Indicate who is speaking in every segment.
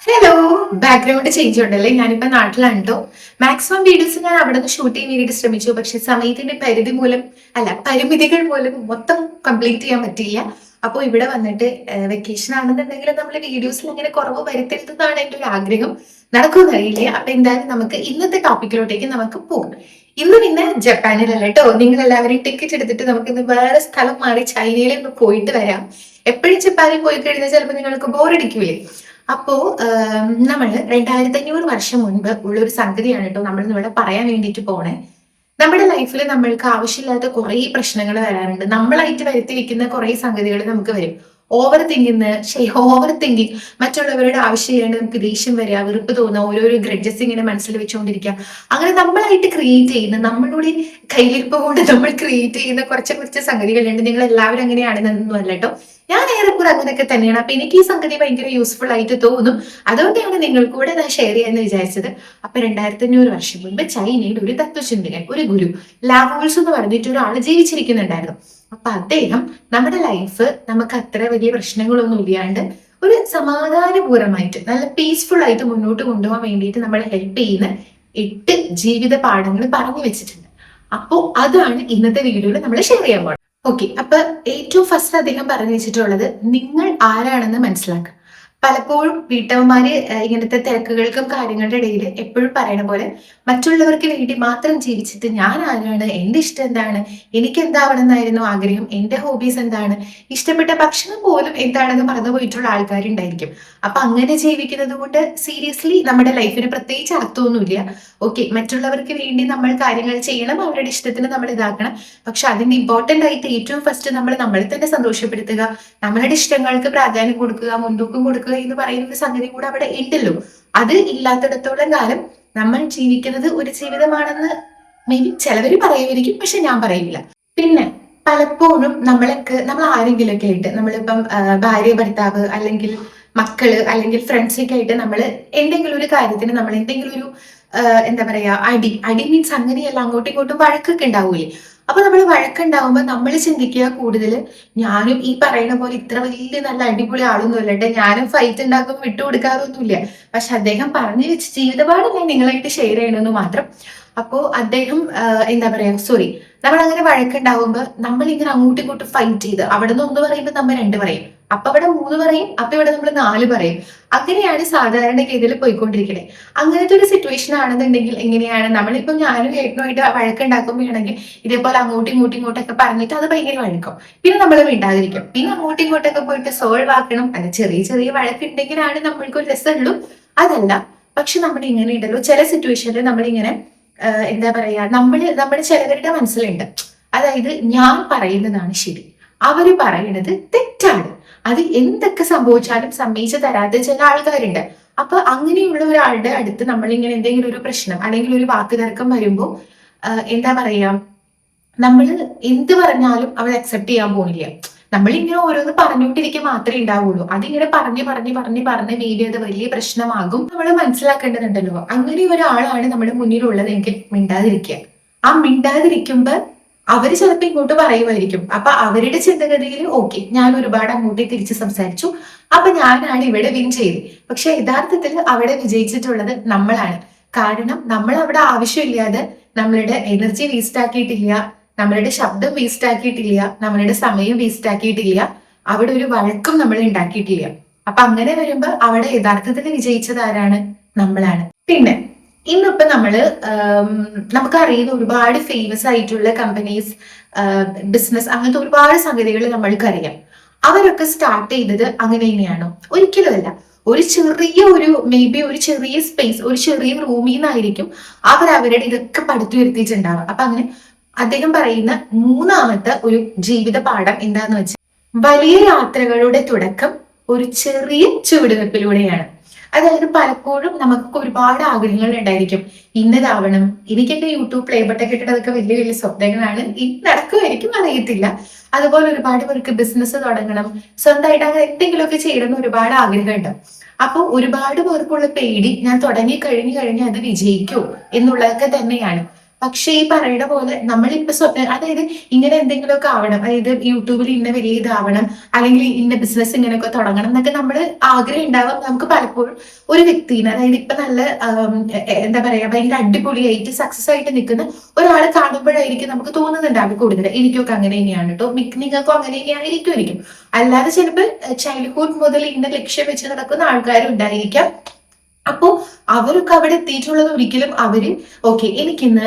Speaker 1: Hello. Background change ഉണ്ടല്ലേ? ഞാനിപ്പോ നാട്ടിലാണ് കേട്ടോ. മാക്സിമം വീഡിയോസ് ഞാൻ അവിടെ നിന്ന് ഷൂട്ട് ചെയ്യാൻ വേണ്ടിയിട്ട് ശ്രമിച്ചു. പക്ഷെ സമയത്തിന്റെ പരിധി മൂലം, അല്ല, പരിമിതികൾ മൂലം മൊത്തം കംപ്ലീറ്റ് ചെയ്യാൻ പറ്റിയില്ല. അപ്പോൾ ഇവിടെ വന്നിട്ട് വെക്കേഷൻ ആണെന്നുണ്ടെങ്കിൽ നമ്മൾ വീഡിയോസിൽ അങ്ങനെ കുറവ് വരുത്തരുതെന്നാണ് എൻ്റെ ഒരു ആഗ്രഹം. നടക്കുമെന്ന് അറിയില്ല. അപ്പൊ എന്തായാലും നമുക്ക് ഇന്നത്തെ ടോപ്പിക്കിലോട്ടേക്ക് നമുക്ക് പോകും. ഇന്ന് പിന്നെ ജപ്പാനിലല്ല കേട്ടോ. നിങ്ങൾ എല്ലാവരും ടിക്കറ്റ് എടുത്തിട്ട് നമുക്ക് ഇന്ന് വേറെ സ്ഥലം മാറി ചൈനയിൽ ഒന്ന് പോയിട്ട് വരാം. എപ്പോഴും ജപ്പാനിൽ പോയി കഴിഞ്ഞാൽ ചിലപ്പോൾ നിങ്ങൾക്ക് ബോറടിക്കൂലേ? അപ്പോ നമ്മൾ 2500 വർഷം മുൻപ് ഉള്ള ഒരു സംഗതിയാണ് കേട്ടോ നമ്മൾ ഇവിടെ പറയാൻ വേണ്ടിയിട്ട് പോണേ. നമ്മുടെ ലൈഫിൽ നമ്മൾക്ക് ആവശ്യമില്ലാത്ത കുറെ പ്രശ്നങ്ങൾ വരാറുണ്ട്. നമ്മളായിട്ട് വരുത്തി വെക്കുന്ന കുറെ സംഗതികൾ നമുക്ക് വരും. ഓവർ തിങ്കിങ്, മറ്റുള്ളവരുടെ ആവശ്യമില്ലാണ്ട് നമുക്ക് ദേഷ്യം വരിക, വെറുപ്പ് തോന്നുക, ഓരോരോ ഗ്രഡ്ജസ് ഇങ്ങനെ മനസ്സിൽ വെച്ചുകൊണ്ടിരിക്കുക. അങ്ങനെ നമ്മളായിട്ട് ക്രിയേറ്റ് ചെയ്യുന്ന, നമ്മളുടെ കയ്യിലിരിപ്പ് കൊണ്ട് നമ്മൾ ക്രിയേറ്റ് ചെയ്യുന്ന കുറച്ച് കുറച്ച് സംഗതികളുണ്ട്. നിങ്ങൾ എല്ലാവരും അങ്ങനെയാണെന്നൊന്നും അല്ല കേട്ടോ. ഞാൻ ഏറെക്കുറെ അങ്ങനെയൊക്കെ തന്നെയാണ്. അപ്പൊ എനിക്ക് ഈ സംഗതി ഭയങ്കര യൂസ്ഫുൾ ആയിട്ട് തോന്നും. അതുകൊണ്ടാണ് നിങ്ങൾ കൂടെ ഞാൻ ഷെയർ ചെയ്യാന്ന് വിചാരിച്ചത്. അപ്പൊ 2500 വർഷം മുൻപ് ചൈനയിൽ ഒരു തത്വചിന്തകൻ, ഒരു ഗുരു, ലാവോൾസ് എന്ന് പറഞ്ഞിട്ട് ഒരാൾ ജീവിച്ചിരിക്കുന്നുണ്ടായിരുന്നു. അപ്പൊ അദ്ദേഹം നമ്മുടെ ലൈഫ് നമുക്ക് അത്ര വലിയ പ്രശ്നങ്ങളൊന്നും ഇല്ലാണ്ട് ഒരു സമാധാനപൂർവ്വമായിട്ട് നല്ല പീസ്ഫുൾ ആയിട്ട് മുന്നോട്ട് കൊണ്ടുപോകാൻ വേണ്ടിയിട്ട് നമ്മളെ ഹെൽപ്പ് ചെയ്യുന്ന 8 ജീവിത പാഠങ്ങൾ പറഞ്ഞു വെച്ചിട്ടുണ്ട്. അപ്പോ അതാണ് ഇന്നത്തെ വീഡിയോയിൽ നമ്മൾ ഷെയർ ചെയ്യാൻ പോകുന്നത്. ഓക്കെ, അപ്പൊ ഏറ്റവും ഫസ്റ്റ് അദ്ദേഹം പറഞ്ഞു വെച്ചിട്ടുള്ളത് നിങ്ങൾ ആരാണെന്ന് മനസ്സിലാക്കുക. പലപ്പോഴും വീട്ടമ്മമാര് ഇങ്ങനത്തെ തിരക്കുകൾക്കും കാര്യങ്ങളുടെ ഇടയിൽ എപ്പോഴും പറയണ പോലെ മറ്റുള്ളവർക്ക് വേണ്ടി മാത്രം ജീവിച്ചിട്ട് ഞാൻ ആരാണ്, എന്റെ ഇഷ്ടം എന്താണ്, എനിക്ക് എന്താവണം എന്നായിരുന്നു ആഗ്രഹം, എന്റെ ഹോബീസ് എന്താണ്, ഇഷ്ടപ്പെട്ട ഭക്ഷണം പോലും എന്താണെന്ന് മറന്നു പോയിട്ടുള്ള ആൾക്കാരുണ്ടായിരിക്കും. അപ്പൊ അങ്ങനെ ജീവിക്കുന്നത് കൊണ്ട് സീരിയസ്ലി നമ്മുടെ ലൈഫിന് പ്രത്യേകിച്ച് അർത്ഥമൊന്നുമില്ല. ഓക്കെ, മറ്റുള്ളവർക്ക് വേണ്ടി നമ്മൾ കാര്യങ്ങൾ ചെയ്യണം, അവരുടെ ഇഷ്ടത്തിന് നമ്മൾ ഇതാക്കണം. പക്ഷെ അതിന് ഇമ്പോർട്ടന്റ് ആയിട്ട് ഏറ്റവും ഫസ്റ്റ് നമ്മൾ നമ്മളെ തന്നെ സന്തോഷപ്പെടുത്തുക, നമ്മളുടെ ഇഷ്ടങ്ങൾക്ക് പ്രാധാന്യം കൊടുക്കുക, മുൻതൂക്കം കൊടുക്കുക എന്ന് പറയുന്ന ഒരു സംഗതി കൂടെ അവിടെ ഉണ്ടല്ലോ. അത് ഇല്ലാത്തിടത്തോളം കാലം നമ്മൾ ജീവിക്കുന്നത് ഒരു ജീവിതമാണെന്ന് മേ ബി ചിലവര് പറയുമായിരിക്കും, പക്ഷെ ഞാൻ പറയില്ല. പിന്നെ പലപ്പോഴും നമ്മൾ ആരെങ്കിലും ഒക്കെ ആയിട്ട്, നമ്മളിപ്പം ഭാര്യ ഭർത്താവ് അല്ലെങ്കിൽ മക്കള് അല്ലെങ്കിൽ ഫ്രണ്ട്സൊക്കെ ആയിട്ട് നമ്മൾ എന്തെങ്കിലും ഒരു കാര്യത്തിന് നമ്മൾ എന്തെങ്കിലും ഒരു എന്താ പറയാ, അടി മീൻസ് അങ്ങനെയല്ല, അങ്ങോട്ടും ഇങ്ങോട്ടും വഴക്കൊക്കെ ഉണ്ടാവൂലേ. അപ്പൊ നമ്മൾ വഴക്കുണ്ടാവുമ്പോ നമ്മൾ ചിന്തിക്കുക കൂടുതൽ, ഞാനും ഈ പറയുന്ന പോലെ ഇത്ര വലിയ നല്ല അടിപൊളി ആളൊന്നും അല്ലട്ടെ, ഞാനും ഫൈറ്റ് ഉണ്ടാക്കുമ്പോൾ വിട്ടുകൊടുക്കാറൊന്നുമില്ല. പക്ഷെ അദ്ദേഹം പറഞ്ഞു വെച്ച് ജീവിതപാഠം നിങ്ങളായിട്ട് ഷെയർ ചെയ്യണമെന്ന് മാത്രം. അപ്പോ അദ്ദേഹം എന്താ പറയാ, സോറി, നമ്മൾ അങ്ങനെ വഴക്കുണ്ടാവുമ്പോ നമ്മൾ ഇങ്ങനെ അങ്ങോട്ടും ഇങ്ങോട്ടും ഫൈറ്റ് ചെയ്ത് അവിടെ നിന്ന് ഒന്ന് പറയുമ്പോൾ നമ്മൾ 2 പറയും, അപ്പൊ ഇവിടെ 3 പറയും, അപ്പൊ ഇവിടെ നമ്മൾ 4 പറയും. അങ്ങനെയാണ് സാധാരണഗതിയിൽ പോയിക്കൊണ്ടിരിക്കുന്നത്. അങ്ങനത്തെ ഒരു സിറ്റുവേഷൻ ആണെന്നുണ്ടെങ്കിൽ എങ്ങനെയാണ്, നമ്മളിപ്പം ഞാനും ഏട്ടനുമായിട്ട് വഴക്കുണ്ടാക്കുമ്പോഴാണെങ്കിൽ ഇതേപോലെ അങ്ങോട്ടും ഇങ്ങോട്ടും ഇങ്ങോട്ടൊക്കെ പറഞ്ഞിട്ട് അത് ഭയങ്കര വഴക്കും. പിന്നെ നമ്മൾ മിണ്ടാതിരിക്കും. പിന്നെ അങ്ങോട്ടും ഇങ്ങോട്ടൊക്കെ പോയിട്ട് സോൾവ് ആക്കണം. അത് ചെറിയ ചെറിയ വഴക്കുണ്ടെങ്കിലാണ് നമ്മൾക്ക് ഒരു രസമുള്ളൂ. അതല്ല, പക്ഷെ നമ്മൾ ഇങ്ങനെ ഉണ്ടല്ലോ ചില സിറ്റുവേഷനിൽ നമ്മളിങ്ങനെ എന്താ പറയാ, നമ്മുടെ ചിലവരുടെ മനസ്സിലുണ്ട്, അതായത് ഞാൻ പറയുന്നതാണ് ശരി, അവര് പറയുന്നത് തെറ്റാണ്. അത് എന്തൊക്കെ സംഭവിച്ചാലും സമ്മതിച്ചു തരാത്ത ചില ആൾക്കാരുണ്ട്. അപ്പൊ അങ്ങനെയുള്ള ഒരാളുടെ അടുത്ത് നമ്മളിങ്ങനെ എന്തെങ്കിലും ഒരു പ്രശ്നം അല്ലെങ്കിൽ ഒരു വാക്ക് തർക്കം വരുമ്പോൾ എന്താ പറയാ, നമ്മൾ എന്ത് പറഞ്ഞാലും അവർ അക്സെപ്റ്റ് ചെയ്യാൻ പോണില്ല. നമ്മളിങ്ങനെ ഓരോന്ന് പറഞ്ഞുകൊണ്ടിരിക്കുക മാത്രമേ ഉണ്ടാവുള്ളൂ. അതിങ്ങനെ പറഞ്ഞ് പറഞ്ഞ് പറഞ്ഞ് പറഞ്ഞ് മേബി അത് വലിയ പ്രശ്നമാകും. നമ്മൾ മനസ്സിലാക്കേണ്ടതുണ്ടല്ലോ, അങ്ങനെ ഒരാളാണ് നമ്മുടെ മുന്നിലുള്ളതെങ്കിൽ മിണ്ടാതിരിക്കുക. ആ മിണ്ടാതിരിക്കുമ്പോ അവര് ചിലപ്പോ ഇങ്ങോട്ട് പറയുമായിരിക്കും. അപ്പൊ അവരുടെ ചിന്തഗതിയിൽ ഓക്കെ, ഞാൻ ഒരുപാട് അങ്ങോട്ടേ തിരിച്ച് സംസാരിച്ചു, അപ്പൊ ഞാനാണ് ഇവിടെ വിൻ ചെയ്ത്. പക്ഷെ യഥാർത്ഥത്തിൽ അവിടെ വിജയിച്ചിട്ടുള്ളത് നമ്മളാണ്. കാരണം നമ്മൾ അവിടെ ആവശ്യമില്ലാതെ നമ്മളുടെ എനർജി വേസ്റ്റ് ആക്കിയിട്ടില്ല, നമ്മളുടെ ശബ്ദം വേസ്റ്റ് ആക്കിയിട്ടില്ല, നമ്മളുടെ സമയം വേസ്റ്റ് ആക്കിയിട്ടില്ല, അവിടെ ഒരു വഴക്കും നമ്മൾ ഉണ്ടാക്കിയിട്ടില്ല. അപ്പൊ അങ്ങനെ വരുമ്പോ അവിടെ യഥാർത്ഥത്തിൽ വിജയിച്ചത് ആരാണ്? നമ്മളാണ്. പിന്നെ ഇന്നിപ്പോ നമുക്കറിയുന്ന ഒരുപാട് ഫേമസ് ആയിട്ടുള്ള കമ്പനീസ്, ബിസിനസ്, അങ്ങനത്തെ ഒരുപാട് സംഗതികൾ നമ്മൾക്കറിയാം. അവരൊക്കെ സ്റ്റാർട്ട് ചെയ്തത് അങ്ങനെ തന്നെയാണോ? ഒരിക്കലും അല്ല. ഒരു ചെറിയ മേ ബി ഒരു ചെറിയ സ്പേസ്, ഒരു ചെറിയ റൂമിൽ നിന്നായിരിക്കും അവരുടെ ഇതൊക്കെ പടുത്തുയർത്തിയിട്ടുണ്ടാവുക. അപ്പൊ അങ്ങനെ അദ്ദേഹം പറയുന്ന മൂന്നാമത്തെ ഒരു ജീവിത പാഠം എന്താന്ന് വെച്ചാൽ, വലിയ യാത്രകളുടെ തുടക്കം ഒരു ചെറിയ ചുവടുവെപ്പിലൂടെയാണ്. അതായത് പലപ്പോഴും നമുക്ക് ഒരുപാട് ആഗ്രഹങ്ങൾ ഉണ്ടായിരിക്കും, ഇന്നതാവണം, എനിക്കൊക്കെ യൂട്യൂബ് പ്ലേ ബട്ടൺ കിട്ടുന്നതൊക്കെ വലിയ വലിയ സ്വപ്നങ്ങളാണ്, ഇനി നടക്കുമായിരിക്കും അറിയത്തില്ല. അതുപോലെ ഒരുപാട് പേർക്ക് ബിസിനസ് തുടങ്ങണം, സ്വന്തമായിട്ട് അങ്ങനെ എന്തെങ്കിലുമൊക്കെ ചെയ്യണം ഒരുപാട് ആഗ്രഹമുണ്ട്. അപ്പൊ ഒരുപാട് പേർക്കുള്ള പേടി, ഞാൻ തുടങ്ങി കഴിഞ്ഞു കഴിഞ്ഞാൽ അത് വിജയിക്കോ എന്നുള്ളതൊക്കെ തന്നെയാണ്. പക്ഷെ ഈ പറയുന്ന പോലെ നമ്മളിപ്പോ അതായത് ഇങ്ങനെ എന്തെങ്കിലുമൊക്കെ ആവണം, അതായത് യൂട്യൂബിൽ ഇന്ന വലിയ ഇതാവണം, അല്ലെങ്കിൽ ഇന്ന ബിസിനസ് ഇങ്ങനെയൊക്കെ തുടങ്ങണം എന്നൊക്കെ നമ്മൾ ആഗ്രഹം ഉണ്ടാവാം. നമുക്ക് പലപ്പോഴും ഒരു വ്യക്തിനെ, അതായത് ഇപ്പൊ നല്ല എന്താ പറയാ ഭയങ്കര അടിപൊളിയായിട്ട് സക്സസ് ആയിട്ട് നിൽക്കുന്ന ഒരാളെ കാണുമ്പോഴായിരിക്കും നമുക്ക് തോന്നുന്നുണ്ടാവും കൂടുതൽ എനിക്കൊക്കെ അങ്ങനെ തന്നെയാണ് കേട്ടോ, നിങ്ങൾക്കും അങ്ങനെ തന്നെയാണ് ഇരിക്കും. അല്ലാതെ ചിലപ്പോൾ ചൈൽഡ്ഹുഡ് മുതൽ ഇന്ന ലക്ഷ്യം വെച്ച് നടക്കുന്ന ആൾക്കാരും ഉണ്ടായിരിക്കാം. അപ്പോ അവരൊക്കെ അവിടെ എത്തിയിട്ടുള്ളത് ഒരിക്കലും അവര് ഓക്കെ എനിക്കിന്ന്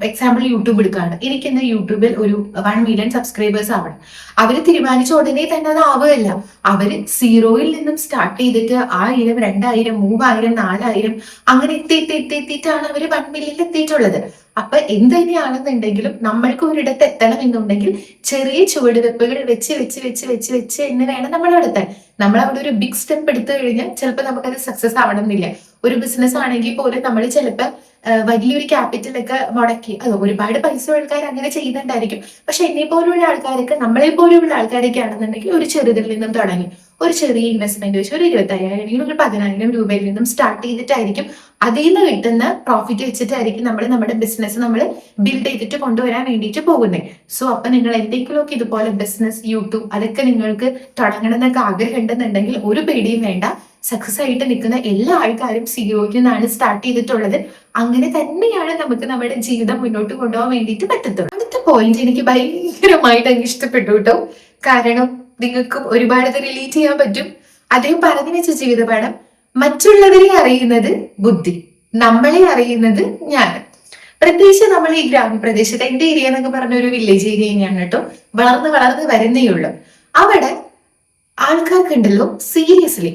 Speaker 1: എക്സാമ്പിൾ യൂട്യൂബ് എടുക്കുകയാണ്, എനിക്കിന്ന് യൂട്യൂബിൽ ഒരു 1 മില്യൺ സബ്സ്ക്രൈബേഴ്സ് ആവണം. അവര് തീരുമാനിച്ച ഉടനെ തന്നെ അത് ആവുകയല്ല. അവര് സീറോയിൽ നിന്നും സ്റ്റാർട്ട് ചെയ്തിട്ട് 1000, 2000, 3000, 4000 അങ്ങനെ എത്തിയിട്ടാണ് അവര് 1 മില്യണിൽ എത്തിയിട്ടുള്ളത്. അപ്പൊ എന്ത് തന്നെയാണെന്നുണ്ടെങ്കിലും നമ്മൾക്ക് ഒരിടത്ത് എത്തണം എന്നുണ്ടെങ്കിൽ ചെറിയ ചുവടുവെപ്പുകൾ വെച്ച് വെച്ച് വെച്ച് വെച്ച് വെച്ച് എന്ന് വേണം നമ്മൾ എടുത്താൽ. നമ്മൾ അവിടെ ഒരു ബിഗ് സ്റ്റെപ്പ് എടുത്തു കഴിഞ്ഞാൽ ചിലപ്പോൾ നമുക്കത് സക്സസ് ആവണം എന്നില്ല. ഒരു ബിസിനസ് ആണെങ്കിൽ പോലും നമ്മൾ ചിലപ്പോൾ വലിയൊരു ക്യാപിറ്റലൊക്കെ മുടക്കി, അത് ഒരുപാട് പൈസ ആൾക്കാർ അങ്ങനെ ചെയ്യുന്നുണ്ടായിരിക്കും. പക്ഷെ എന്നെ പോലുള്ള ആൾക്കാർക്ക്, നമ്മളെ പോലുള്ള ആൾക്കാരൊക്കെ ആണെന്നുണ്ടെങ്കിൽ ഒരു ചെറുതിൽ നിന്നും തുടങ്ങി ഒരു ചെറിയ ഇൻവെസ്റ്റ്മെന്റ് വെച്ച് ഒരു 20,000 അല്ലെങ്കിൽ ഒരു 10,000 രൂപയിൽ നിന്നും സ്റ്റാർട്ട് ചെയ്തിട്ടായിരിക്കും അതിൽ നിന്ന് കിട്ടുന്ന പ്രോഫിറ്റ് വെച്ചിട്ടായിരിക്കും നമ്മുടെ ബിസിനസ് നമ്മൾ ബിൽഡ് ചെയ്തിട്ട് കൊണ്ടുവരാൻ വേണ്ടിയിട്ട് പോകുന്നത്. സോ അപ്പൊ നിങ്ങൾ എന്തെങ്കിലുമൊക്കെ ഇതുപോലെ ബിസിനസ്, യൂട്യൂബ് അതൊക്കെ നിങ്ങൾക്ക് തുടങ്ങണം എന്നൊക്കെ ആഗ്രഹം ഉണ്ടെന്നുണ്ടെങ്കിൽ ഒരു പേടിയും വേണ്ട. സക്സസ് ആയിട്ട് നിൽക്കുന്ന എല്ലാ ആൾക്കാരും സീറോയിൽ നിന്നാണ് സ്റ്റാർട്ട് ചെയ്തിട്ടുള്ളത്. അങ്ങനെ തന്നെയാണ് നമുക്ക് നമ്മുടെ ജീവിതം മുന്നോട്ട് കൊണ്ടുപോകാൻ വേണ്ടിയിട്ട് പറ്റത്തുള്ളൂ. അടുത്ത പോയിന്റ് എനിക്ക് ഭയങ്കരമായിട്ട് അങ്ങ് ഇഷ്ടപ്പെട്ടു കേട്ടോ. കാരണം നിങ്ങൾക്കും ഒരുപാട് റിലേറ്റ് ചെയ്യാൻ പറ്റും. അദ്ദേഹം പറഞ്ഞു വെച്ച ജീവിതപാഠം, മറ്റുള്ളവരെ അറിയുന്നത് ബുദ്ധി, നമ്മളെ അറിയുന്നത് ഞാൻ. പ്രത്യേകിച്ച് നമ്മൾ ഈ ഗ്രാമപ്രദേശത്ത്, എന്റെ ഏരിയ എന്നൊക്കെ പറഞ്ഞ ഒരു വില്ലേജ് ഏരിയ തന്നെയാണ് കേട്ടോ. വളർന്ന് വളർന്ന് വരുന്നേ ഉള്ളൂ. അവിടെ ആൾക്കാർക്കുണ്ടല്ലോ സീരിയസ്ലി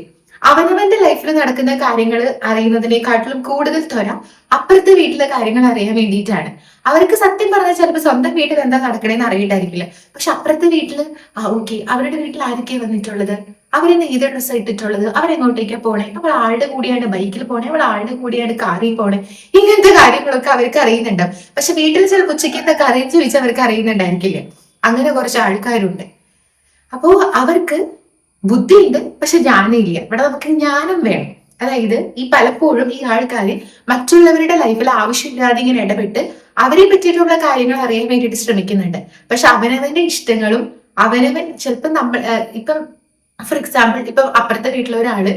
Speaker 1: അവനവന്റെ ലൈഫിൽ നടക്കുന്ന കാര്യങ്ങൾ അറിയുന്നതിനെക്കാട്ടിലും കൂടുതൽ ത്വര അപ്പുറത്തെ വീട്ടിലെ കാര്യങ്ങൾ അറിയാൻ വേണ്ടിയിട്ടാണ്. അവർക്ക് സത്യം പറഞ്ഞാൽ ചിലപ്പോൾ സ്വന്തം വീട്ടിൽ എന്താ നടക്കണേന്ന് അറിയിട്ടായിരിക്കില്ല. പക്ഷെ അപ്പുറത്തെ വീട്ടില് ഓക്കെ അവരുടെ വീട്ടിൽ ആരൊക്കെയാ വന്നിട്ടുള്ളത്, അവരെന്ന് ഏത് ഡ്രസ്സ് ഇട്ടിട്ടുള്ളത്, അവരെങ്ങോട്ടേക്കാ പോണേ, അവൾ ആളുടെ കൂടിയാണ് ബൈക്കിൽ പോണേ, അവൾ ആളുടെ കൂടിയാണ് കാറിൽ പോണേ, ഇങ്ങനത്തെ കാര്യങ്ങളൊക്കെ അവർക്ക് അറിയുന്നുണ്ടാവും. പക്ഷെ വീട്ടിൽ ചിലപ്പോൾ ഉച്ചയ്ക്ക് കറിയും ചോദിച്ചാൽ അവർക്ക് അറിയുന്നുണ്ടായിരിക്കില്ല. അങ്ങനെ കുറച്ച് ആൾക്കാരുണ്ട്. അപ്പോ അവർക്ക് ബുദ്ധിയുണ്ട് പക്ഷെ ജ്ഞാനമില്ല. ഇവിടെ നമുക്ക് ജ്ഞാനം വേണം. അതായത് ഈ പലപ്പോഴും ഈ ആൾക്കാര് മറ്റുള്ളവരുടെ ലൈഫിൽ ആവശ്യമില്ലാതെ ഇങ്ങനെ ഇടപെട്ട് അവരെ പറ്റിയിട്ടുള്ള കാര്യങ്ങൾ അറിയാൻ വേണ്ടിയിട്ട് ശ്രമിക്കുന്നുണ്ട്. പക്ഷെ അവനവന്റെ ഇഷ്ടങ്ങളും അവനവൻ ചിലപ്പോൾ നമ്മൾ ഇപ്പം ഫോർ എക്സാമ്പിൾ ഇപ്പൊ അപ്പുറത്തെ വീട്ടിലെ ഒരാള്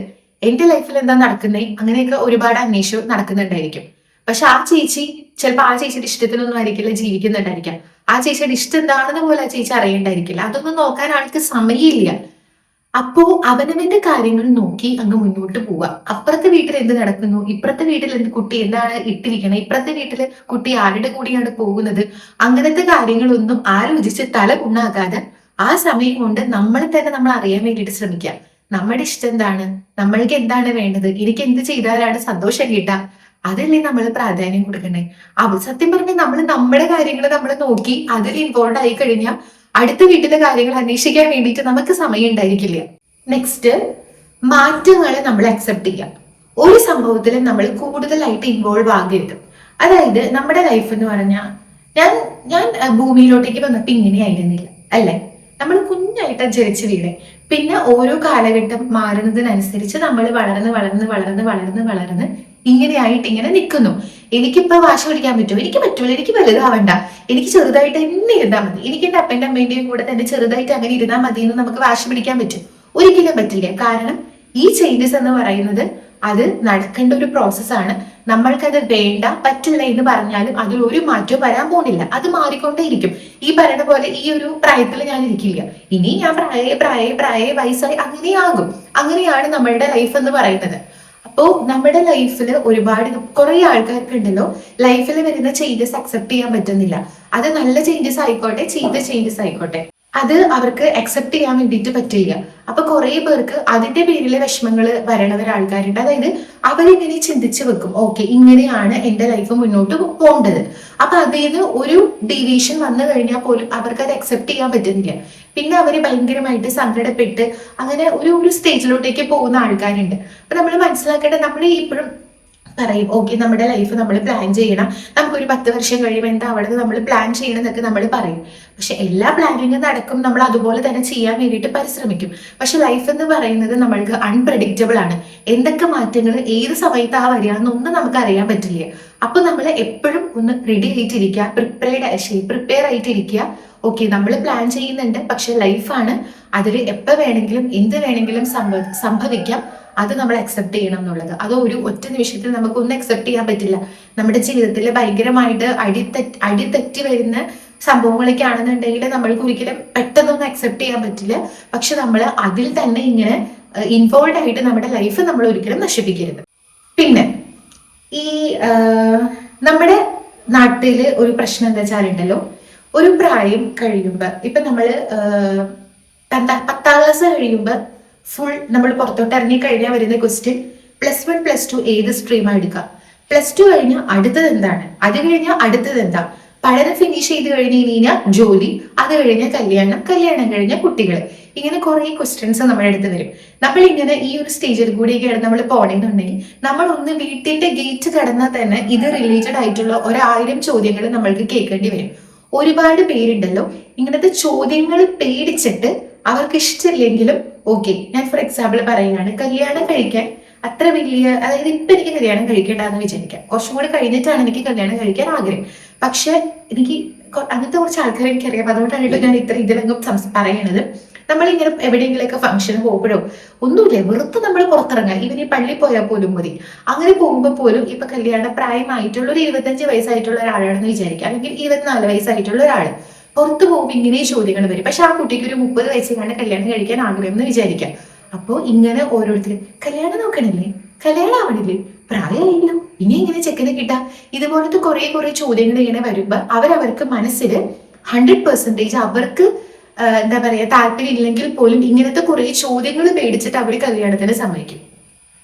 Speaker 1: എന്റെ ലൈഫിൽ എന്താ നടക്കുന്നേ അങ്ങനെയൊക്കെ ഒരുപാട് അന്വേഷണം നടക്കുന്നുണ്ടായിരിക്കും. പക്ഷെ ആ ചേച്ചി ചിലപ്പോൾ ആ ചേച്ചിയുടെ ഇഷ്ടത്തിനൊന്നും ആയിരിക്കില്ല ജീവിക്കുന്നുണ്ടായിരിക്കാം. ആ ചേച്ചിയുടെ ഇഷ്ടം എന്താണെന്ന് പോലും ആ ചേച്ചി അറിയണ്ടായിരിക്കില്ല. അതൊന്നും നോക്കാൻ ആൾക്ക് സമയമില്ല. അപ്പോ അവനവന്റെ കാര്യങ്ങൾ നോക്കി അങ്ങ് മുന്നോട്ട് പോവുക. അപ്പുറത്തെ വീട്ടിൽ എന്ത് നടക്കുന്നു, ഇപ്പുറത്തെ വീട്ടിൽ എന്ത് കുട്ടി എന്താണ് ഇട്ടിരിക്കണം, ഇപ്പുറത്തെ വീട്ടില് കുട്ടി ആരുടെ കൂടിയാണ് പോകുന്നത്, അങ്ങനത്തെ കാര്യങ്ങളൊന്നും ആലോചിച്ച് തല ഉണ്ടാകാതെ ആ സമയം കൊണ്ട് നമ്മളെ തന്നെ നമ്മൾ അറിയാൻ വേണ്ടിയിട്ട് ശ്രമിക്കുക. നമ്മുടെ ഇഷ്ടം എന്താണ്, നമ്മൾക്ക് എന്താണ് വേണ്ടത്, എനിക്ക് എന്ത് ചെയ്താലാണ് സന്തോഷം കിട്ടുക, അതല്ലേ നമ്മൾ പ്രാധാന്യം കൊടുക്കണേ. സത്യം പറഞ്ഞാൽ നമ്മൾ നമ്മുടെ കാര്യങ്ങൾ നമ്മൾ നോക്കി അതിൽ ഇൻവോൾവ് ആയി കഴിഞ്ഞാൽ അടുത്ത വീട്ടിലെ കാര്യങ്ങൾ അന്വേഷിക്കാൻ വേണ്ടിയിട്ട് നമുക്ക് സമയം ഉണ്ടായിരിക്കില്ല. നെക്സ്റ്റ്, മാറ്റങ്ങളെ നമ്മൾ അക്സെപ്റ്റ് ചെയ്യാം. ഒരു സംഭവത്തിൽ നമ്മൾ കൂടുതലായിട്ട് ഇൻവോൾവ് ആകരുത്. അതായത് നമ്മുടെ ലൈഫ് എന്ന് പറഞ്ഞാൽ ഞാൻ ഭൂമിയിലോട്ടേക്ക് വന്നപ്പോൾ ഇങ്ങനെ ആയിരുന്നില്ല അല്ലെ, നമ്മൾ കുഞ്ഞായിട്ട് ജനിച്ചു വീണേ. പിന്നെ ഓരോ കാലഘട്ടം മാറുന്നതിനനുസരിച്ച് നമ്മൾ വളർന്ന് വളർന്ന് വളർന്ന് വളർന്ന് വളർന്ന് ഇങ്ങനെയായിട്ട് ഇങ്ങനെ നിൽക്കുന്നു. എനിക്കിപ്പോ വാശി പിടിക്കാൻ പറ്റുമോ? എനിക്ക് പറ്റൂല, എനിക്ക് വലുതാവണ്ട, എനിക്ക് ചെറുതായിട്ട് തന്നെ ഇരുന്നാൽ മതി, എനിക്ക് എന്റെ അപ്പൻ്റെ അമ്മേന്റെയും കൂടെ തന്നെ ചെറുതായിട്ട് അങ്ങനെ ഇരുന്നാൽ മതി എന്ന് നമുക്ക് വാശി പിടിക്കാൻ പറ്റും? ഒരിക്കലും പറ്റില്ല. കാരണം ഈ ചേഞ്ചസ് എന്ന് പറയുന്നത് അത് നടക്കേണ്ട ഒരു പ്രോസസ്സാണ്. നമ്മൾക്കത് വേണ്ട പറ്റില്ല എന്ന് പറഞ്ഞാലും അതിൽ ഒരു മാറ്റവും വരാൻ പോകുന്നില്ല. അത് മാറിക്കൊണ്ടേയിരിക്കും. ഈ പറയുന്ന പോലെ ഈ ഒരു പ്രായത്തിൽ ഞാൻ ഇരിക്കില്ല, ഇനി ഞാൻ പ്രായ വയസ്സായി അങ്ങനെയാകും. അങ്ങനെയാണ് നമ്മളുടെ ലൈഫ് എന്ന് പറയുന്നത്. അപ്പോ നമ്മുടെ ലൈഫിൽ ഒരുപാട് കുറെ ആൾക്കാർക്ക് ഉണ്ടല്ലോ ലൈഫിൽ വരുന്ന ചേഞ്ചസ് അക്സെപ്റ്റ് ചെയ്യാൻ പറ്റുന്നില്ല. അത് നല്ല ചേഞ്ചസ് ആയിക്കോട്ടെ, ചീത്ത ചേഞ്ചസ് ആയിക്കോട്ടെ, അത് അവർക്ക് അക്സെപ്റ്റ് ചെയ്യാൻ വേണ്ടിയിട്ട് പറ്റില്ല. അപ്പൊ കുറെ പേർക്ക് അതിന്റെ പേരിലെ വിഷമങ്ങൾ വരണവർ ആൾക്കാരുണ്ട്. അതായത് അവരിങ്ങനെ ചിന്തിച്ചു വെക്കും, ഓക്കെ ഇങ്ങനെയാണ് എന്റെ ലൈഫ് മുന്നോട്ട് പോകേണ്ടത്. അപ്പൊ അതിൽ നിന്ന് ഒരു ഡീവിയേഷൻ വന്നു കഴിഞ്ഞാൽ പോലും അവർക്ക് അത് അക്സെപ്റ്റ് ചെയ്യാൻ പറ്റുന്നില്ല. പിന്നെ അവര് ഭയങ്കരമായിട്ട് സങ്കടപ്പെട്ട് അങ്ങനെ ഒരു സ്റ്റേജിലോട്ടേക്ക് പോകുന്ന ആൾക്കാരുണ്ട്. അപ്പൊ നമ്മൾ മനസ്സിലാക്കേണ്ടത്, നമ്മൾ ഇപ്പോഴും പറയും ഓക്കെ നമ്മുടെ ലൈഫ് നമ്മൾ പ്ലാൻ ചെയ്യണം, നമുക്കൊരു 10 വർഷം കഴിയുമ്പോൾ എന്താ അവിടെ നമ്മൾ പ്ലാൻ ചെയ്യണം എന്നൊക്കെ നമ്മൾ പറയും. പക്ഷെ എല്ലാ പ്ലാനിങ്ങും നടക്കും, നമ്മൾ അതുപോലെ തന്നെ ചെയ്യാൻ വേണ്ടിയിട്ട് പരിശ്രമിക്കും. പക്ഷെ ലൈഫ് എന്ന് പറയുന്നത് നമ്മൾക്ക് അൺപ്രഡിക്റ്റബിൾ ആണ്. എന്തൊക്കെ മാറ്റങ്ങൾ ഏത് സമയത്ത് വരിക എന്നൊന്നും നമുക്ക് അറിയാൻ പറ്റില്ല. അപ്പൊ നമ്മൾ എപ്പോഴും ഒന്ന് റെഡി ആയിട്ടിരിക്കുക, പ്രിപ്പയർ ആയിട്ടിരിക്കുക. ഓക്കെ, നമ്മൾ പ്ലാൻ ചെയ്യുന്നുണ്ട്, പക്ഷെ ലൈഫാണ്, അതിൽ എപ്പോൾ വേണമെങ്കിലും എന്ത് വേണമെങ്കിലും സംഭവിക്കാം. അത് നമ്മൾ അക്സെപ്റ്റ് ചെയ്യണം എന്നുള്ളത്. അത് ഒരു ഒറ്റ നിമിഷത്തിൽ നമുക്കൊന്നും അക്സെപ്റ്റ് ചെയ്യാൻ പറ്റില്ല. നമ്മുടെ ജീവിതത്തിൽ ഭയങ്കരമായിട്ട് അടിതെറ്റി വരുന്ന സംഭവങ്ങളൊക്കെ ആണെന്നുണ്ടെങ്കിൽ നമ്മൾക്ക് ഒരിക്കലും പെട്ടെന്നൊന്നും അക്സെപ്റ്റ് ചെയ്യാൻ പറ്റില്ല. പക്ഷെ നമ്മൾ അതിൽ തന്നെ ഇങ്ങനെ ഇൻവോൾവ് ആയിട്ട് നമ്മുടെ ലൈഫ് നമ്മൾ ഒരിക്കലും നശിപ്പിക്കരുത്. പിന്നെ ഈ നമ്മുടെ നാട്ടില് ഒരു പ്രശ്നം എന്താ വെച്ചാലുണ്ടല്ലോ, ഒരു പ്രായം കഴിയുമ്പോൾ ഇപ്പൊ നമ്മള് 10ാം ക്ലാസ് കഴിയുമ്പോൾ ഫുൾ നമ്മൾ പുറത്തോട്ട് ഇറങ്ങി കഴിഞ്ഞാൽ വരുന്ന ക്വസ്റ്റ്യൻ +1 +2 ഏത് സ്ട്രീമാണ് എടുക്കുക, +2 കഴിഞ്ഞാൽ അടുത്തത് എന്താണ്, അത് കഴിഞ്ഞാൽ അടുത്തത് എന്താ, പഠനം ഫിനിഷ് ചെയ്ത് കഴിഞ്ഞാൽ ജോലി, അത് കഴിഞ്ഞാൽ കല്യാണം, കല്യാണം കഴിഞ്ഞാൽ കുട്ടികൾ. ഇങ്ങനെ കുറെ ക്വസ്റ്റ്യൻസ് നമ്മുടെ അടുത്ത് വരും. നമ്മൾ ഇങ്ങനെ ഈ ഒരു സ്റ്റേജിൽ കൂടിയൊക്കെയാണ് നമ്മൾ പോണെന്നുണ്ടെങ്കിൽ നമ്മൾ ഒന്ന് വീട്ടിന്റെ ഗേറ്റ് കടന്നാൽ തന്നെ ഇത് റിലേറ്റഡ് ആയിട്ടുള്ള 1000 ചോദ്യങ്ങൾ നമ്മൾക്ക് കേൾക്കേണ്ടി വരും. ഒരുപാട് പേരുണ്ടല്ലോ ഇങ്ങനത്തെ ചോദ്യങ്ങൾ പേടിച്ചിട്ട് അവർക്ക് ഇഷ്ടമില്ലെങ്കിലും ഓക്കെ, ഞാൻ ഫോർ എക്സാമ്പിൾ പറയുകയാണ്, കല്യാണം കഴിക്കാൻ അത്ര വലിയ, അതായത് ഇപ്പൊ എനിക്ക് കല്യാണം കഴിക്കേണ്ടെന്ന് വിചാരിക്കാം, കുറച്ചും കൂടി കഴിഞ്ഞിട്ടാണ് എനിക്ക് കല്യാണം കഴിക്കാൻ ആഗ്രഹം. പക്ഷെ എനിക്ക് അങ്ങനത്തെ കുറച്ച് ആൾക്കാരെ എനിക്കറിയാം. അതുകൊണ്ടാണ് ഞാൻ ഇത്ര ഇതിലങ്ങും പറയണത്. നമ്മളിങ്ങനെ എവിടെയെങ്കിലൊക്കെ ഫംഗ്ഷന് പോകുമ്പോഴോ ഒന്നുമില്ല, വെറുതെ നമ്മൾ പുറത്തിറങ്ങാം, ഇവൻ ഈ പള്ളി പോയാൽ പോലും മതി. അങ്ങനെ പോകുമ്പോൾ പോലും ഇപ്പൊ കല്യാണ പ്രായമായിട്ടുള്ള ഒരു 25 വയസ്സായിട്ടുള്ള ഒരാളാണെന്ന് വിചാരിക്കുക, അല്ലെങ്കിൽ 24 വയസ്സായിട്ടുള്ള ഒരാൾ പുറത്തു പോകുമ്പോൾ ഇങ്ങനെ ചോദ്യങ്ങൾ വരും. പക്ഷെ ആ കുട്ടിക്ക് ഒരു 30 വയസ്സിലാണ് കല്യാണം കഴിക്കാൻ ആഗ്രഹം എന്ന് വിചാരിക്കാം. അപ്പോൾ ഇങ്ങനെ ഓരോരുത്തരും കല്യാണം നോക്കണില്ലേ, കല്യാണം ആവണില്ലേ, പ്രായമായില്ലോ, ഇനി എങ്ങനെ ചെക്കനെ കിട്ടാ, ഇതുപോലത്തെ കുറെ ചോദ്യങ്ങൾ ഇങ്ങനെ വരുമ്പോൾ അവരവർക്ക് മനസ്സിൽ 100% അവർക്ക് എന്താ പറയാ താല്പര്യം ഇല്ലെങ്കിൽ പോലും ഇങ്ങനത്തെ കുറെ ചോദ്യങ്ങൾ പേടിച്ചിട്ട് അവർ കല്യാണത്തിന് സമ്മതിക്കും.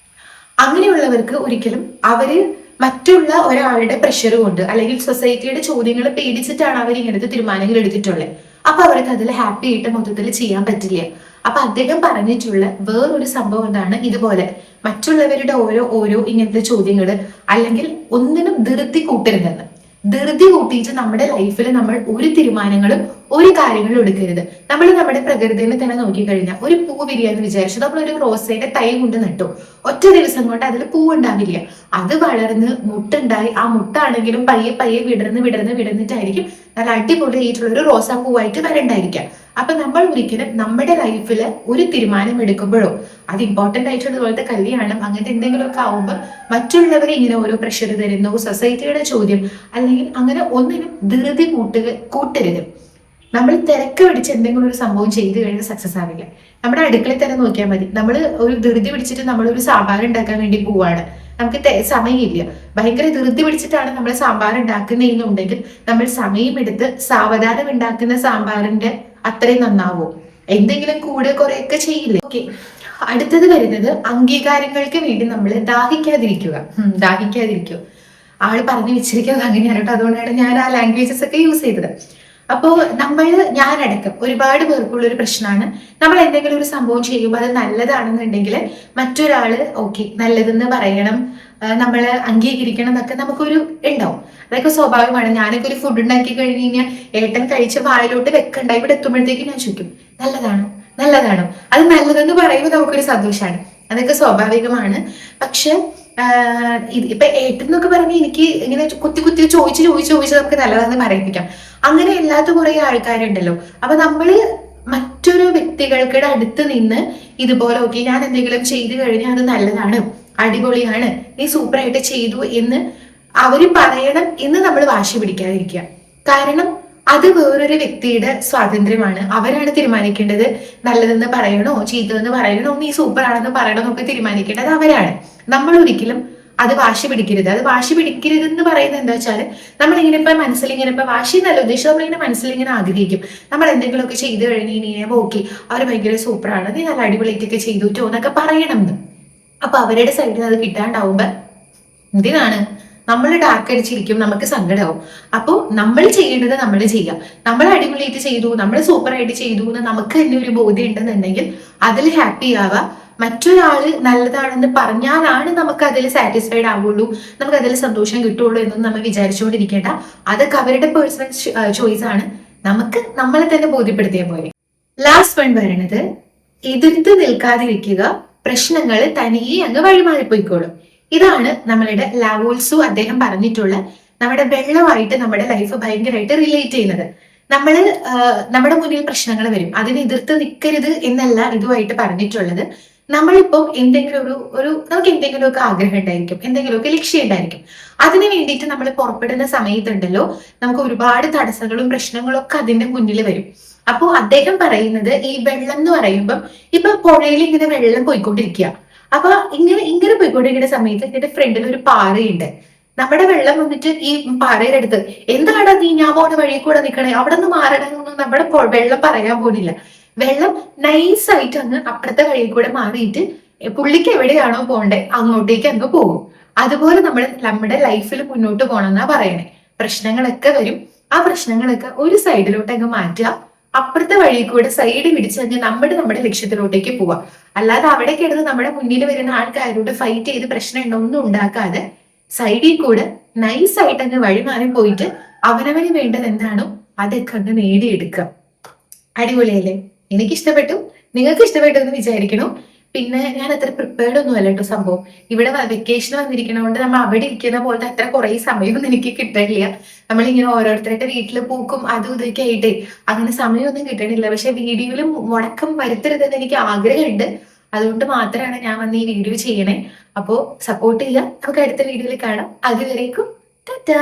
Speaker 1: അങ്ങനെയുള്ളവർക്ക് ഒരിക്കലും അവര് മറ്റുള്ള ഒരാളുടെ പ്രഷർ കൊണ്ട് അല്ലെങ്കിൽ സൊസൈറ്റിയുടെ ചോദ്യങ്ങൾ പേടിച്ചിട്ടാണ് അവർ ഇങ്ങനത്തെ തീരുമാനങ്ങൾ എടുത്തിട്ടുള്ളത്. അപ്പൊ അവർക്ക് അതിൽ ഹാപ്പി ആയിട്ട് മൊത്തത്തിൽ ചെയ്യാൻ പറ്റില്ല. അപ്പൊ അദ്ദേഹം പറഞ്ഞിട്ടുള്ള വേറൊരു സംഭവം എന്താണ്, ഇതുപോലെ മറ്റുള്ളവരുടെ ഓരോ ഇങ്ങനത്തെ ചോദ്യങ്ങൾ അല്ലെങ്കിൽ ഒന്നിനും ധൃതി കൂട്ടരുതെന്ന്. ധൃതി കൂട്ടിയിട്ട് നമ്മുടെ ലൈഫിൽ നമ്മൾ ഒരു തീരുമാനങ്ങളും ഒരു കാര്യങ്ങളും എടുക്കരുത്. നമ്മൾ നമ്മുടെ പ്രകൃതിനെ തന്നെ നോക്കിക്കഴിഞ്ഞാൽ ഒരു പൂ വിരിയാന്ന് വിചാരിച്ചു നമ്മളൊരു റോസയുടെ തൈ കൊണ്ട് നട്ടു, ഒറ്റ ദിവസം കൊണ്ട് അതിൽ പൂവുണ്ടാവില്ല. അത് വളർന്ന് മുട്ടുണ്ടായി, ആ മുട്ടാണെങ്കിലും പയ്യെ പയ്യെ വിടർന്നിട്ടായിരിക്കും നല്ല അടിപൊളിയായിട്ടുള്ള ഒരു റോസാ പൂവായിട്ട് വരണ്ടായിരിക്കാം. അപ്പൊ നമ്മൾ ഒരിക്കലും നമ്മുടെ ലൈഫിൽ ഒരു തീരുമാനം എടുക്കുമ്പോഴോ അത് ഇമ്പോർട്ടന്റ് ആയിട്ടുള്ള പോലത്തെ കല്യാണം അങ്ങനത്തെ എന്തെങ്കിലുമൊക്കെ ആവുമ്പോൾ മറ്റുള്ളവരെ ഇങ്ങനെ ഓരോ പ്രഷർ തരുന്നു, സൊസൈറ്റിയുടെ ചോദ്യം, അല്ലെങ്കിൽ അങ്ങനെ ഒന്നിനും ധൃതി കൂട്ടരുത്. നമ്മൾ തിരക്ക് പിടിച്ച് എന്തെങ്കിലും ഒരു സംഭവം ചെയ്തു കഴിഞ്ഞാൽ സക്സസ് ആവില്ല. നമ്മുടെ അടുക്കളയിൽ തന്നെ നോക്കിയാൽ മതി. നമ്മൾ ഒരു ധൃതി പിടിച്ചിട്ട് നമ്മളൊരു സാമ്പാർ ഉണ്ടാക്കാൻ വേണ്ടി പോവാണ്, നമുക്ക് സമയമില്ല, ഭയങ്കര ധൃതി പിടിച്ചിട്ടാണ് നമ്മൾ സാമ്പാർ ഉണ്ടാക്കുന്നതെന്നുണ്ടെങ്കിൽ നമ്മൾ സമയമെടുത്ത് സാവധാനം ഉണ്ടാക്കുന്ന സാമ്പാറിന്റെ അത്രയും നന്നാവോ, എന്തെങ്കിലും കൂടെ കുറെയൊക്കെ ചെയ്യില്ലേ. ഓക്കെ, അടുത്തത് വരുന്നത് അംഗീകാരങ്ങൾക്ക് വേണ്ടി നമ്മൾ ദാഹിക്കാതിരിക്കുക. ആള് പറഞ്ഞു വെച്ചിരിക്കുന്നത് അങ്ങനെയാണ് കേട്ടോ, അതുകൊണ്ടാണ് ഞാൻ ആ ലാംഗ്വേജസ് ഒക്കെ യൂസ് ചെയ്തത്. അപ്പോൾ ഞാനടക്കം ഒരുപാട് പേർക്കുള്ള ഒരു പ്രശ്നമാണ്, നമ്മൾ എന്തെങ്കിലും ഒരു സംഭവം ചെയ്യുമ്പോൾ അത് നല്ലതാണെന്നുണ്ടെങ്കിൽ മറ്റൊരാള് ഓക്കെ നല്ലതെന്ന് പറയണം, നമ്മൾ അംഗീകരിക്കണം എന്നൊക്കെ നമുക്കൊരു ഉണ്ടാവും. അതൊക്കെ സ്വാഭാവികമാണ്. ഞാനൊക്കെ ഒരു ഫുഡ് ഉണ്ടാക്കി കഴിഞ്ഞ് കഴിഞ്ഞാൽ ഏട്ടൻ കഴിച്ച വായിലോട്ട് വെക്കണ്ട, ഇവിടെ എത്തുമ്പോഴത്തേക്ക് ഞാൻ ചോദിക്കും നല്ലതാണോ, അത് നല്ലതെന്ന് പറയുമ്പോൾ നമുക്കൊരു സന്തോഷമാണ്. അതൊക്കെ സ്വാഭാവികമാണ്. പക്ഷെ ഇപ്പൊ ഏട്ടൻ എന്നൊക്കെ പറഞ്ഞ് എനിക്ക് ഇങ്ങനെ കുത്തി ചോദിച്ച് നമുക്ക് നല്ലതാണെന്ന് പറയിപ്പിക്കാം. അങ്ങനെ അല്ലാത്ത കുറെ ആൾക്കാരുണ്ടല്ലോ. അപ്പൊ നമ്മള് മറ്റൊരു വ്യക്തികൾക്കിടെ അടുത്ത് നിന്ന് ഇതുപോലെ ഓക്കെ ഞാൻ എന്തെങ്കിലും ചെയ്തു കഴിഞ്ഞാൽ അത് നല്ലതാണ്, അടിപൊളിയാണ്, നീ സൂപ്പറായിട്ട് ചെയ്തു എന്ന് അവര് പറയണം എന്ന് നമ്മൾ വാശി പിടിക്കാതിരിക്കുക. കാരണം അത് വേറൊരു വ്യക്തിയുടെ സ്വാതന്ത്ര്യമാണ്. അവരാണ് തീരുമാനിക്കേണ്ടത് നല്ലതെന്ന് പറയണോ ചീത്തതെന്ന് പറയണോ നീ സൂപ്പർ ആണെന്ന് പറയണോ എന്നൊക്കെ തീരുമാനിക്കേണ്ടത് അവരാണ്. നമ്മൾ ഒരിക്കലും അത് വാശി പിടിക്കരുത്. അത് വാശി പിടിക്കരുതെന്ന് പറയുന്നത് എന്താ വെച്ചാൽ നമ്മളിങ്ങനെ ഇപ്പൊ മനസ്സിലിങ്ങനെ ഇപ്പൊ വാശി എന്നല്ല ഉദ്ദേശിച്ചത്, നമ്മളിങ്ങനെ മനസ്സിലിങ്ങനെ ആഗ്രഹിക്കും നമ്മൾ എന്തെങ്കിലുമൊക്കെ ചെയ്തു കഴിഞ്ഞ് കഴിഞ്ഞാൽ ഓക്കെ അവർ ഭയങ്കര സൂപ്പറാണ്, നീ നല്ല അടിപൊളിയൊക്കെ ചെയ്തുട്ടോ എന്നൊക്കെ പറയണം എന്ന്. അപ്പൊ അവരുടെ സൈഡിൽ നിന്ന് അത് കിട്ടാണ്ടാവുമ്പോ എന്തിനാണ് നമ്മൾ ഡാർക്ക് അടിച്ചിരിക്കും, നമുക്ക് സങ്കടമാവും. അപ്പോൾ നമ്മൾ ചെയ്യേണ്ടത് നമ്മൾ ചെയ്യാം. നമ്മൾ അടിപൊളിയായിട്ട് ചെയ്തു, നമ്മൾ സൂപ്പറായിട്ട് ചെയ്തു എന്ന് നമുക്ക് തന്നെ ഒരു ബോധ്യം ഉണ്ടെന്നുണ്ടെങ്കിൽ അതിൽ ഹാപ്പി ആവാം. മറ്റൊരാള് നല്ലതാണെന്ന് പറഞ്ഞാലാണ് നമുക്ക് അതിൽ സാറ്റിസ്ഫൈഡ് ആവുള്ളൂ, നമുക്ക് അതിൽ സന്തോഷം കിട്ടുള്ളൂ എന്നൊന്നും നമ്മൾ വിചാരിച്ചുകൊണ്ടിരിക്കേണ്ട. അതൊക്കെ അവരുടെ പേഴ്സണൽ ചോയ്സ് ആണ്. നമുക്ക് നമ്മളെ തന്നെ ബോധ്യപ്പെടുത്തിയ പോലെ. ലാസ്റ്റ് വൺ പറയണത്, എതിർത്ത് നിൽക്കാതിരിക്കുക, പ്രശ്നങ്ങൾ തനിയെ അങ്ങ് വഴിമാറിപ്പോയിക്കോളും. ഇതാണ് നമ്മളുടെ ലാവോൾസു അദ്ദേഹം പറഞ്ഞിട്ടുള്ള നമ്മുടെ വെള്ളമായിട്ട് നമ്മുടെ ലൈഫ് ഭയങ്കരമായിട്ട് റിലേറ്റ് ചെയ്യുന്നത്. നമ്മള് നമ്മുടെ മുന്നിൽ പ്രശ്നങ്ങൾ വരും, അതിനെ എതിർത്ത് നിൽക്കരുത് എന്നല്ല ഇതുമായിട്ട് പറഞ്ഞിട്ടുള്ളത്. നമ്മളിപ്പോൾ എന്തെങ്കിലും നമുക്ക് എന്തെങ്കിലുമൊക്കെ ആഗ്രഹം ഉണ്ടായിരിക്കും, എന്തെങ്കിലുമൊക്കെ ലക്ഷ്യം ഉണ്ടായിരിക്കും. അതിന് വേണ്ടിയിട്ട് നമ്മൾ പുറപ്പെടുന്ന സമയത്തുണ്ടല്ലോ, നമുക്ക് ഒരുപാട് തടസ്സങ്ങളും പ്രശ്നങ്ങളും ഒക്കെ അതിന്റെ മുന്നിൽ വരും. അപ്പോ അദ്ദേഹം പറയുന്നത്, ഈ വെള്ളം എന്ന് പറയുമ്പം ഇപ്പൊ പുഴയിൽ ഇങ്ങനെ വെള്ളം പോയിക്കൊണ്ടിരിക്കുക. അപ്പൊ ഇങ്ങനെ പോയിക്കൊണ്ടിരിക്കുന്ന സമയത്ത് ഇതിന്റെ ഫ്രണ്ടിൽ ഒരു പാറയുണ്ട്. നമ്മുടെ വെള്ളം വന്നിട്ട് ഈ പാറയുടെ അടുത്ത്, എന്താടാ നീ ഞാൻ പോണ വഴി കൂടെ നിൽക്കണേ, അവിടെ നിന്ന് മാറണമെന്നൊന്നും നമ്മുടെ വെള്ളം പറയാൻ പോലില്ല. വെള്ളം നൈസായിട്ട് അങ്ങ് അപ്പുറത്തെ വഴി കൂടെ മാറിയിട്ട് പുള്ളിക്ക് എവിടെയാണോ പോണ്ടേ അങ്ങോട്ടേക്ക് അങ്ങ് പോകും. അതുപോലെ നമ്മൾ നമ്മുടെ ലൈഫിൽ മുന്നോട്ട് പോകണമെന്നാ പറയണേ. പ്രശ്നങ്ങളൊക്കെ വരും, ആ പ്രശ്നങ്ങളൊക്കെ ഒരു സൈഡിലോട്ട് അങ്ങ് മാറ്റുക, അപ്പുറത്തെ വഴി കൂടെ സൈഡ് പിടിച്ച് കഴിഞ്ഞാൽ നമ്മുടെ ലക്ഷ്യത്തിലോട്ടേക്ക് പോവാം. അല്ലാതെ അവിടെ കിടന്ന് നമ്മുടെ മുന്നിൽ വരുന്ന ആൾക്കാരോട് ഫൈറ്റ് ചെയ്ത് പ്രശ്നം ഒന്നും ഉണ്ടാക്കാതെ സൈഡിൽ കൂടെ നൈസായിട്ട് അങ്ങ് വഴി മാറി പോയിട്ട് അവനവന് വേണ്ടത് എന്താണോ അതൊക്കെ അങ്ങ് നേടിയെടുക്കുക. അടിപൊളിയല്ലേ? എനിക്ക് ഇഷ്ടപ്പെട്ടു, നിങ്ങൾക്ക് ഇഷ്ടപ്പെട്ടു എന്ന് വിചാരിക്കണു. പിന്നെ ഞാൻ അത്ര പ്രിപ്പയർഡ് ഒന്നും അല്ല കേട്ടോ. സംഭവം ഇവിടെ വെക്കേഷൻ വന്നിരിക്കണോണ്ട് നമ്മൾ അവിടെ ഇരിക്കുന്ന പോലത്തെ അത്ര കുറെ സമയമൊന്നും എനിക്ക് കിട്ടണില്ല. നമ്മളിങ്ങനെ ഓരോരുത്തരുടെ വീട്ടിൽ പോക്കും അതും ഇതൊക്കെ ആയിട്ടേ അങ്ങനെ സമയമൊന്നും കിട്ടണില്ല. പക്ഷെ വീഡിയോയിൽ മുടക്കം വരുത്തരുതെന്ന് എനിക്ക് ആഗ്രഹമുണ്ട്. അതുകൊണ്ട് മാത്രമാണ് ഞാൻ വന്ന് ഈ വീഡിയോ ചെയ്യണേ. അപ്പോൾ സപ്പോർട്ട് ചെയ്യുക. നമുക്ക് അടുത്ത വീഡിയോയിൽ കാണാം. അതുവരേക്കും ടാറ്റാ.